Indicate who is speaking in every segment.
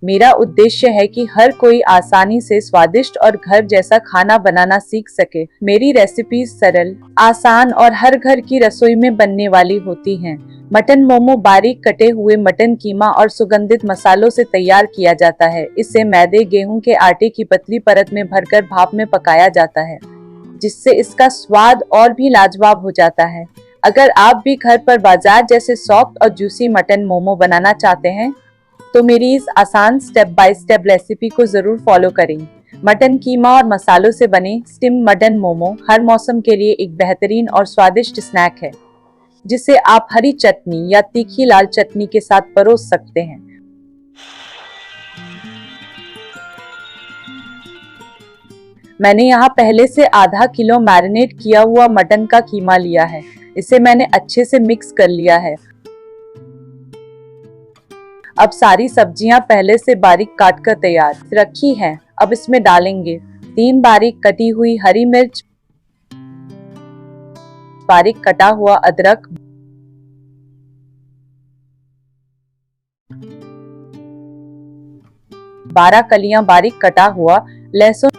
Speaker 1: मेरा उद्देश्य है कि हर कोई आसानी से स्वादिष्ट और घर जैसा खाना बनाना सीख सके। मेरी रेसिपीज सरल, आसान और हर घर की रसोई में बनने वाली होती हैं। मटन मोमो बारीक कटे हुए मटन कीमा और सुगंधित मसालों से तैयार किया जाता है। इसे मैदे गेहूं के आटे की पतली परत में भरकर भाप में पकाया जाता है, जिससे इसका स्वाद और भी लाजवाब हो जाता है। अगर आप भी घर पर बाजार जैसे सॉफ्ट और जूसी मटन मोमो बनाना चाहते हैं तो मेरी इस आसान स्टेप बाय स्टेप रेसिपी को जरूर फॉलो करें। मटन कीमा और मसालों से बने स्टीम मटन मोमो हर मौसम के लिए एक बेहतरीन और स्वादिष्ट स्नैक है, जिसे आप हरी चटनी या तीखी लाल चटनी के साथ परोस सकते हैं। मैंने यहाँ पहले से आधा किलो मैरिनेट किया हुआ मटन का कीमा लिया है। इसे मैंने अच्छे से मिक्स कर लिया है। अब सारी सब्जियां पहले से बारीक काट कर तैयार रखी हैं। अब इसमें डालेंगे 3 बारीक कटी हुई हरी मिर्च, बारीक कटा हुआ अदरक, 12 कलियां बारीक कटा हुआ लहसुन,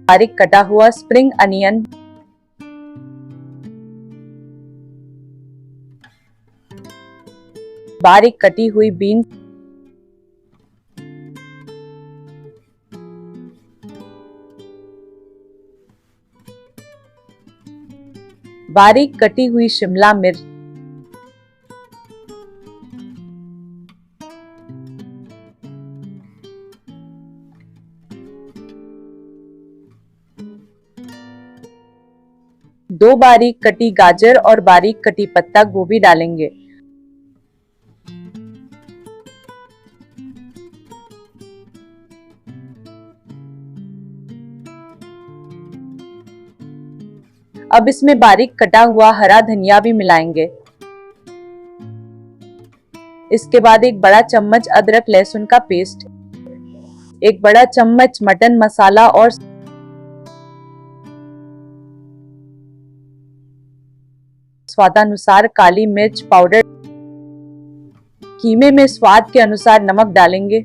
Speaker 1: बारीक कटा हुआ स्प्रिंग अनियन, बारीक कटी हुई बीन्स, बारीक कटी हुई शिमला मिर्च, दो बारीक कटी गाजर और बारीक कटी पत्ता गोभी डालेंगे। अब इसमें बारीक कटा हुआ हरा धनिया भी मिलाएंगे। इसके बाद एक बड़ा चम्मच अदरक लहसुन का पेस्ट, एक बड़ा चम्मच मटन मसाला और स्वादानुसार काली मिर्च पाउडर। कीमे में स्वाद के अनुसार नमक डालेंगे।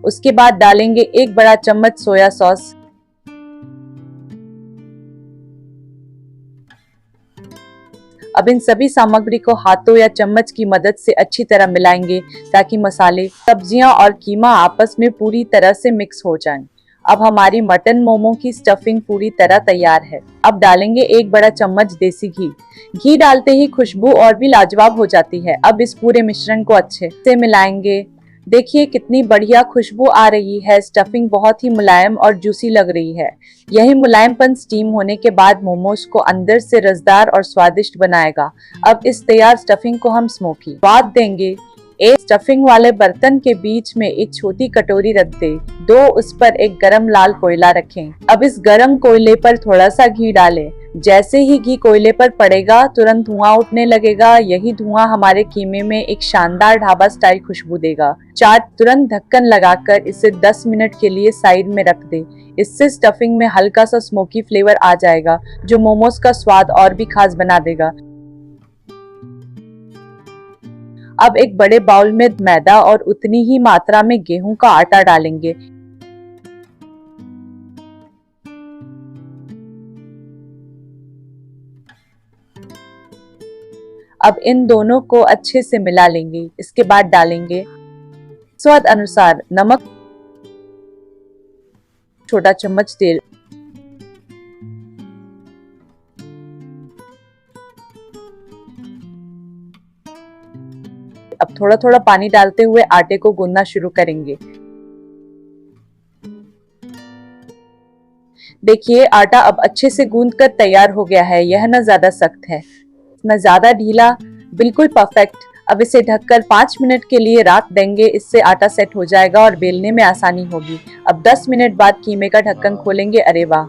Speaker 1: उसके बाद डालेंगे एक बड़ा चम्मच सोया सॉस, अब इन सभी सामग्री को हाथों या चम्मच की मदद से अच्छी तरह मिलाएंगे ताकि मसाले, सब्जियां और कीमा आपस में पूरी तरह से मिक्स हो जाएं। अब हमारी मटन मोमो की स्टफिंग पूरी तरह तैयार है। अब डालेंगे एक बड़ा चम्मच देसी घी। घी डालते ही खुशबू और भी लाजवाब हो जाती है। अब इस पूरे मिश्रण को अच्छे से मिलाएंगे। देखिए कितनी बढ़िया खुशबू आ रही है। स्टफिंग बहुत ही मुलायम और जूसी लग रही है। यही मुलायमपन स्टीम होने के बाद मोमोज को अंदर से रसदार और स्वादिष्ट बनाएगा। अब इस तैयार स्टफिंग को हम स्मोकी स्वाद देंगे। एक स्टफिंग वाले बर्तन के बीच में एक छोटी कटोरी रख दे। दो उस पर एक गरम लाल कोयला रखें। अब इस गरम कोयले पर थोड़ा सा घी डालें। जैसे ही घी कोयले पर पड़ेगा तुरंत धुआं उठने लगेगा। यही धुआं हमारे कीमे में एक शानदार ढाबा स्टाइल खुशबू देगा। तुरंत ढक्कन लगाकर इसे 10 मिनट के लिए साइड में रख दे। इससे स्टफिंग में हल्का सा स्मोकी फ्लेवर आ जाएगा जो मोमोज का स्वाद और भी खास बना देगा। अब एक बड़े बाउल में मैदा और उतनी ही मात्रा में गेहूं का आटा डालेंगे। अब इन दोनों को अच्छे से मिला लेंगे। इसके बाद डालेंगे स्वाद अनुसार नमक, छोटा चम्मच तेल, अब थोड़ा थोड़ा पानी डालते हुए आटे को गूंदना शुरू करेंगे। देखिए आटा अब अच्छे से गूंद कर तैयार हो गया है। यह न ज्यादा सख्त है न ज्यादा ढीला, बिल्कुल परफेक्ट। अब इसे ढककर 5 मिनट के लिए रख देंगे। इससे आटा सेट हो जाएगा और बेलने में आसानी होगी। अब 10 मिनट बाद कीमे का ढक्कन खोलेंगे। अरे वाह,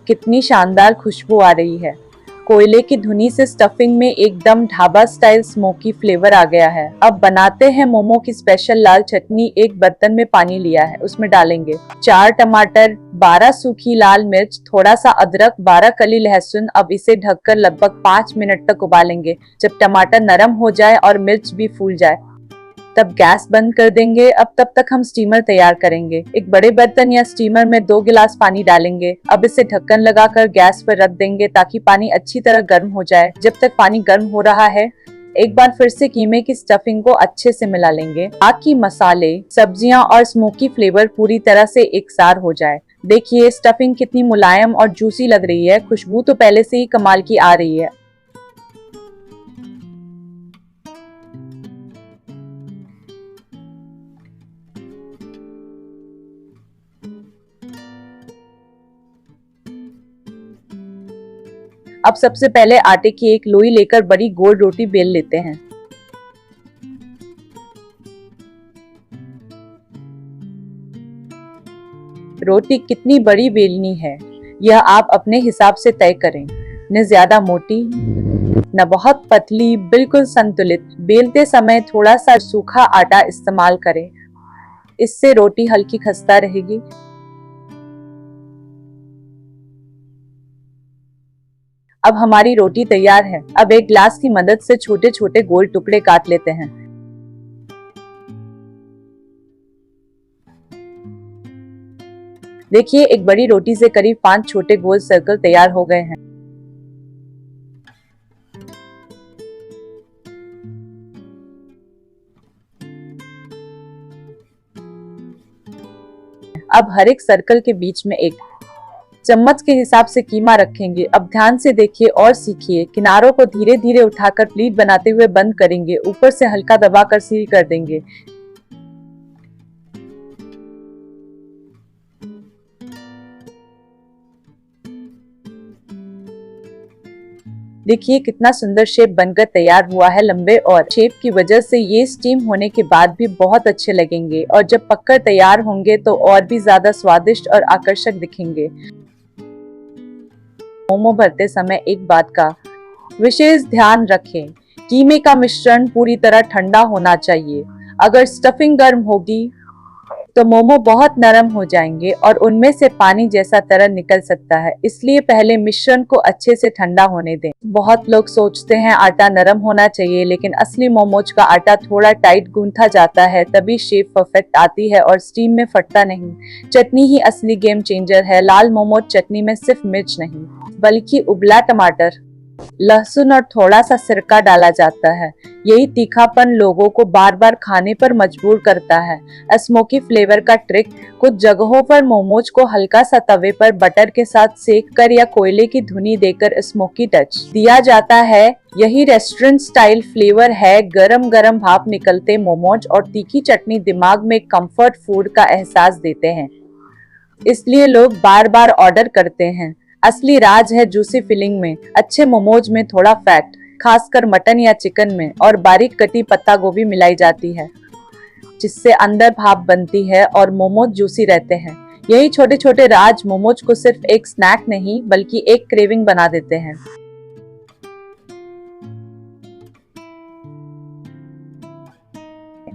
Speaker 1: कितनी शानदार खुशबू आ रही है। कोयले की धुनी से स्टफिंग में एकदम ढाबा स्टाइल स्मोकी फ्लेवर आ गया है। अब बनाते हैं मोमो की स्पेशल लाल चटनी। एक बर्तन में पानी लिया है, उसमें डालेंगे 4 टमाटर, 12 सूखी लाल मिर्च, थोड़ा सा अदरक, 12 कली लहसुन। अब इसे ढककर लगभग 5 मिनट तक उबालेंगे। जब टमाटर नरम हो जाए और मिर्च भी फूल जाए तब गैस बंद कर देंगे। अब तब तक हम स्टीमर तैयार करेंगे। एक बड़े बर्तन या स्टीमर में 2 गिलास पानी डालेंगे। अब इसे ढक्कन लगाकर गैस पर रख देंगे ताकि पानी अच्छी तरह गर्म हो जाए। जब तक पानी गर्म हो रहा है, एक बार फिर से कीमे की स्टफिंग को अच्छे से मिला लेंगे ताकि मसाले, सब्जियां और स्मोकी फ्लेवर पूरी तरह से एकसार हो जाए। देखिए स्टफिंग कितनी मुलायम और जूसी लग रही है। खुशबू तो पहले से ही कमाल की आ रही है। अब सबसे पहले आटे की एक लोई लेकर बड़ी गोल रोटी बेल लेते हैं। रोटी कितनी बड़ी बेलनी है यह आप अपने हिसाब से तय करें। न ज्यादा मोटी न बहुत पतली, बिल्कुल संतुलित। बेलते समय थोड़ा सा सूखा आटा इस्तेमाल करें, इससे रोटी हल्की खस्ता रहेगी। अब हमारी रोटी तैयार है। अब एक ग्लास की मदद से छोटे छोटे गोल टुकड़े काट लेते हैं। देखिए एक बड़ी रोटी से करीब 5 छोटे गोल सर्कल तैयार हो गए हैं। अब हर एक सर्कल के बीच में एक चम्मच के हिसाब से कीमा रखेंगे। अब ध्यान से देखिए और सीखिए। किनारों को धीरे धीरे उठाकर प्लीट बनाते हुए बंद करेंगे। ऊपर से हल्का दबाकर सील कर देंगे। देखिए कितना सुंदर शेप बनकर तैयार हुआ है। लंबे और शेप की वजह से ये स्टीम होने के बाद भी बहुत अच्छे लगेंगे और जब पककर तैयार होंगे तो और भी ज्यादा स्वादिष्ट और आकर्षक दिखेंगे। मोमो भरते समय एक बात का विशेष ध्यान रखें, कीमे का मिश्रण पूरी तरह ठंडा होना चाहिए। अगर स्टफिंग गर्म होगी तो मोमो बहुत नरम हो जाएंगे और उनमें से पानी जैसा तरल निकल सकता है। इसलिए पहले मिश्रण को अच्छे से ठंडा होने दें। बहुत लोग सोचते हैं आटा नरम होना चाहिए, लेकिन असली मोमोज का आटा थोड़ा टाइट गूंथा जाता है, तभी शेप परफेक्ट आती है और स्टीम में फटता नहीं। चटनी ही असली गेम चेंजर है। लाल मोमोज चटनी में सिर्फ मिर्च नहीं बल्कि उबला टमाटर, लहसुन और थोड़ा सा सिरका डाला जाता है। यही तीखापन लोगों को बार बार खाने पर मजबूर करता है। स्मोकी फ्लेवर का ट्रिक, कुछ जगहों पर मोमोज को हल्का सा तवे पर बटर के साथ सेक कर या कोयले की धुनी देकर स्मोकी टच दिया जाता है। यही रेस्टोरेंट स्टाइल फ्लेवर है। गरम गरम भाप निकलते मोमोज और तीखी चटनी दिमाग में कंफर्ट फूड का एहसास देते हैं, इसलिए लोग बार बार ऑर्डर करते हैं। असली राज है जूसी फिलिंग में। अच्छे मोमोज में थोड़ा फैट, खासकर मटन या चिकन में, और बारीक कटी पत्ता गोभी मिलाई जाती है, जिससे अंदर भाप बनती है और मोमोज जूसी रहते हैं। यही छोटे छोटे राज मोमोज को सिर्फ एक स्नैक नहीं बल्कि एक क्रेविंग बना देते हैं।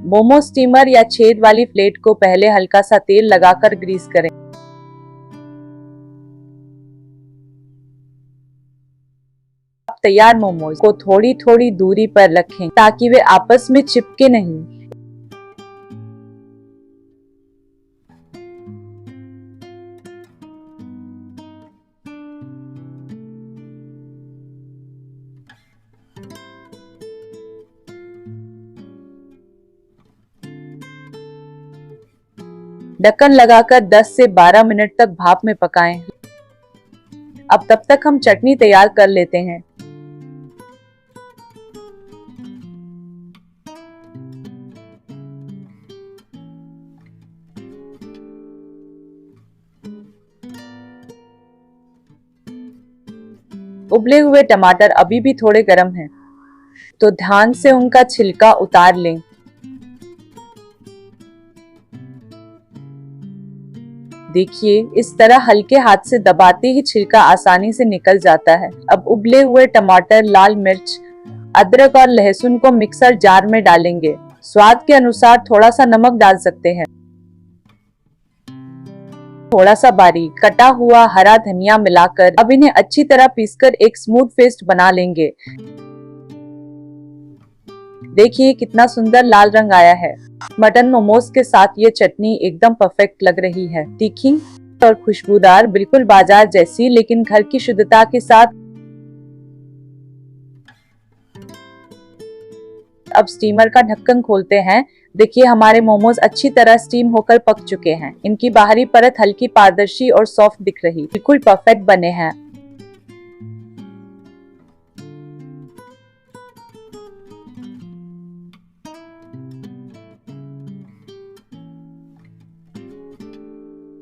Speaker 1: मोमो स्टीमर या छेद वाली प्लेट को पहले हल्का सा तेल लगाकर ग्रीस करें। तैयार मोमोज को थोड़ी थोड़ी दूरी पर रखें ताकि वे आपस में चिपके नहीं। ढक्कन लगाकर 10 से 12 मिनट तक भाप में पकाएं। अब तब तक हम चटनी तैयार कर लेते हैं। उबले हुए टमाटर अभी भी थोड़े गर्म हैं, तो ध्यान से उनका छिलका उतार लें। देखिए इस तरह हल्के हाथ से दबाते ही छिलका आसानी से निकल जाता है। अब उबले हुए टमाटर, लाल मिर्च, अदरक और लहसुन को मिक्सर जार में डालेंगे। स्वाद के अनुसार थोड़ा सा नमक डाल सकते हैं। थोड़ा सा बारीक कटा हुआ हरा धनिया मिलाकर अब इन्हें अच्छी तरह पीसकर एक स्मूथ पेस्ट बना लेंगे। देखिए कितना सुंदर लाल रंग आया है। मटन मोमोज के साथ ये चटनी एकदम परफेक्ट लग रही है। तीखी और खुशबूदार, बिल्कुल बाजार जैसी, लेकिन घर की शुद्धता के साथ। अब स्टीमर का ढक्कन खोलते हैं। देखिए हमारे मोमोज अच्छी तरह स्टीम होकर पक चुके हैं। इनकी बाहरी परत हल्की पारदर्शी और सॉफ्ट दिख रही, बिल्कुल परफेक्ट बने हैं।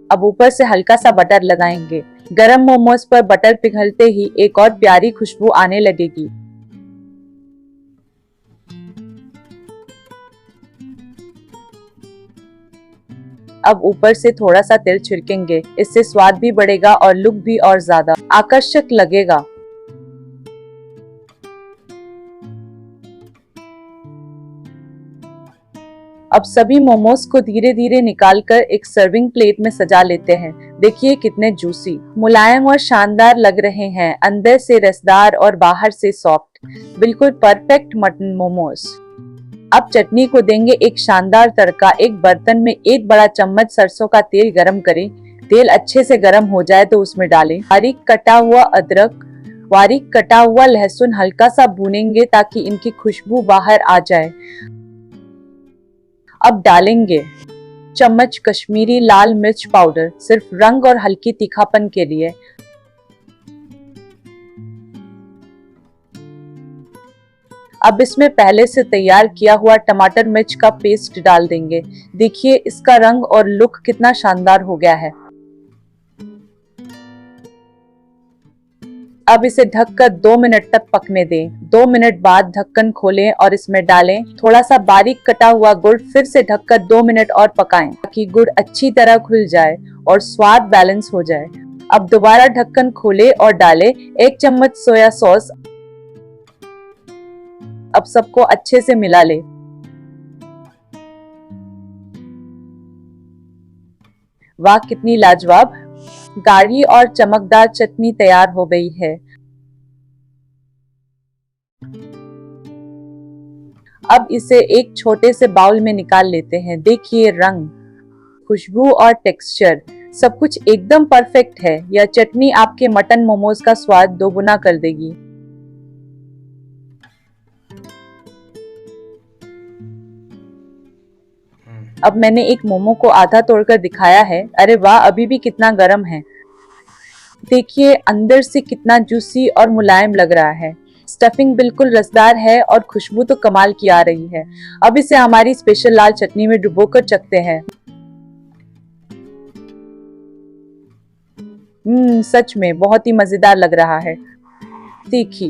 Speaker 1: अब ऊपर से हल्का सा बटर लगाएंगे। गरम मोमोज पर बटर पिघलते ही एक और प्यारी खुशबू आने लगेगी। अब ऊपर से थोड़ा सा तेल छिड़केंगे। इससे स्वाद भी बढ़ेगा और लुक भी और ज्यादा आकर्षक लगेगा। अब सभी मोमोज को धीरे धीरे निकालकर एक सर्विंग प्लेट में सजा लेते हैं। देखिए कितने जूसी, मुलायम और शानदार लग रहे हैं। अंदर से रसदार और बाहर से सॉफ्ट, बिल्कुल परफेक्ट मटन मोमोज। अब चटनी को देंगे एक शानदार तड़का। एक बर्तन में एक बड़ा चम्मच सरसों का तेल गरम करें। तेल अच्छे से गरम हो जाए तो उसमें डालें बारीक कटा हुआ अदरक, बारीक कटा हुआ लहसुन। हल्का सा भूनेंगे ताकि इनकी खुशबू बाहर आ जाए। अब डालेंगे चम्मच कश्मीरी लाल मिर्च पाउडर, सिर्फ रंग और हल्की तीखापन के लिए। अब इसमें पहले से तैयार किया हुआ टमाटर मिर्च का पेस्ट डाल देंगे। देखिए इसका रंग और लुक कितना शानदार हो गया है। अब इसे ढककर 2 मिनट तक पकने दें। 2 मिनट बाद ढक्कन खोलें और इसमें डालें थोड़ा सा बारीक कटा हुआ गुड़। फिर से ढककर 2 मिनट और पकाएं ताकि गुड़ अच्छी तरह घुल जाए और स्वाद बैलेंस हो जाए। अब दोबारा ढक्कन खोलें और डालें 1 चम्मच सोया सॉस। अब सबको अच्छे से मिला ले। वाह कितनी लाजवाब, गाढ़ी और चमकदार चटनी तैयार हो गई है। अब इसे एक छोटे से बाउल में निकाल लेते हैं। देखिए रंग, खुशबू और टेक्सचर सब कुछ एकदम परफेक्ट है। यह चटनी आपके मटन मोमोज का स्वाद दोगुना कर देगी। अब मैंने एक मोमो को आधा तोड़कर दिखाया है। अरे वाह, अभी भी कितना गर्म है। देखिए अंदर से कितना जूसी और मुलायम लग रहा है। स्टफिंग बिल्कुल रसदार है और खुशबू तो कमाल की आ रही है। अब इसे हमारी स्पेशल लाल चटनी में डुबोकर चखते हैं। सच में बहुत ही मजेदार लग रहा है। तीखी,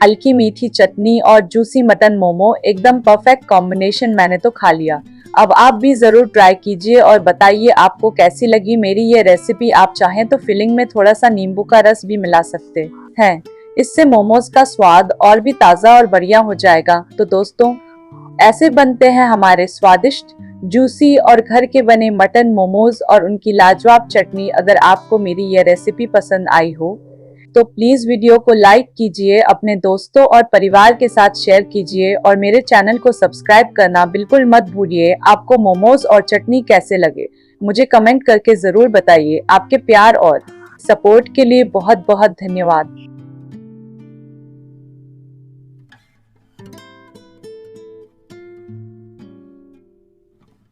Speaker 1: हल्की मीठी चटनी और जूसी मटन मोमो, एकदम परफेक्ट कॉम्बिनेशन। मैंने तो खा लिया। अब आप भी जरूर ट्राई कीजिए और बताइए आपको कैसी लगी मेरी ये रेसिपी। आप चाहें तो फिलिंग में थोड़ा सा नींबू का रस भी मिला सकते हैं। इससे मोमोज का स्वाद और भी ताज़ा और बढ़िया हो जाएगा। तो दोस्तों, ऐसे बनते हैं हमारे स्वादिष्ट, जूसी और घर के बने मटन मोमोज और उनकी लाजवाब चटनी। अगर आपको मेरी यह रेसिपी पसंद आई हो तो प्लीज वीडियो को लाइक कीजिए, अपने दोस्तों और परिवार के साथ शेयर कीजिए और मेरे चैनल को सब्सक्राइब करना बिल्कुल मत भूलिए। आपको मोमोज और चटनी कैसे लगे मुझे कमेंट करके जरूर बताइए। आपके प्यार और सपोर्ट के लिए बहुत बहुत धन्यवाद।